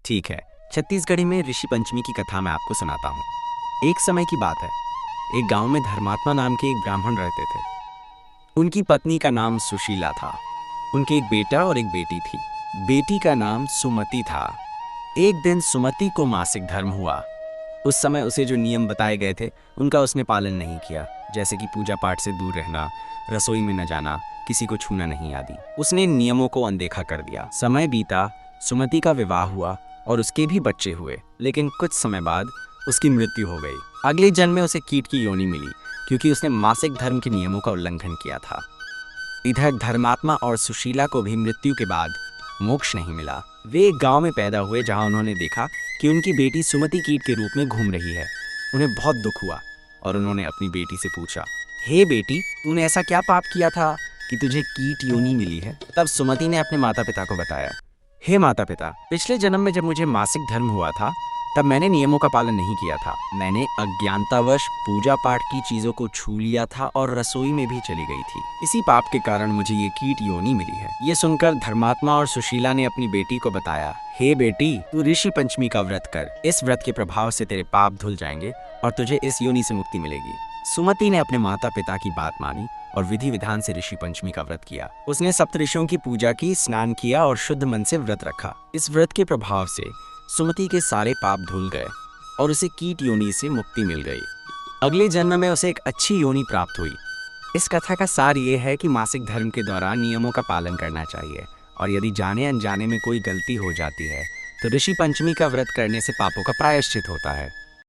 ठीक है, छत्तीसगढ़ी में ऋषि पंचमी की कथा मैं आपको सुनाता हूँ। एक समय की बात है, एक गांव में धर्मात्मा नाम के एक ब्राह्मण रहते थे। उनकी पत्नी का नाम सुशीला था। उनके एक बेटा और एक बेटी थी। बेटी का नाम सुमति था। एक दिन सुमति को मासिक धर्म हुआ। उस समय उसे जो नियम बताए गए थे उनका उसने पालन नहीं किया, जैसे कि पूजा पाठ से दूर रहना, रसोई में न जाना, किसी को छूना नहीं आदि। उसने नियमों को अनदेखा कर दिया। समय बीता, सुमति का विवाह हुआ और उसके भी बच्चे हुए, लेकिन कुछ समय बाद उसकी मृत्यु हो गई। अगले जन्म में उसे कीट की योनि मिली, क्योंकि उसने मासिक धर्म के नियमों का उल्लंघन किया था। इधर धर्मात्मा और सुशीला को भी मृत्यु के बाद मोक्ष नहीं मिला। वे एक गांव में पैदा हुए जहां उन्होंने देखा कि उनकी बेटी सुमति कीट के रूप में घूम रही है। उन्हें बहुत दुख हुआ और उन्होंने अपनी बेटी से पूछा, हे बेटी, तूने ऐसा क्या पाप किया था कि तुझे कीट योनि मिली है? तब सुमति ने अपने माता पिता को बताया, हे माता पिता, पिछले जन्म में जब मुझे मासिक धर्म हुआ था तब मैंने नियमों का पालन नहीं किया था। मैंने अज्ञानतावश पूजा पाठ की चीजों को छू लिया था और रसोई में भी चली गई थी। इसी पाप के कारण मुझे ये कीट योनि मिली है। ये सुनकर धर्मात्मा और सुशीला ने अपनी बेटी को बताया, हे बेटी, तू ऋषि पंचमी का व्रत कर। इस व्रत के प्रभाव से तेरे पाप धुल जाएंगे और तुझे इस योनि से मुक्ति मिलेगी। सुमति ने अपने माता पिता की बात मानी और विधि विधान से ऋषि पंचमी का व्रत किया। उसने सप्तऋषियों की पूजा की, स्नान किया और शुद्ध मन से व्रत रखा। इस व्रत के प्रभाव से सुमति के सारे पाप धुल गए और उसे कीट योनि से मुक्ति मिल गई। अगले जन्म में उसे एक अच्छी योनि प्राप्त हुई। इस कथा का सार ये है कि मासिक धर्म के दौरान नियमों का पालन करना चाहिए, और यदि जाने अनजाने में कोई गलती हो जाती है तो ऋषि पंचमी का व्रत करने से पापों का प्रायश्चित होता है।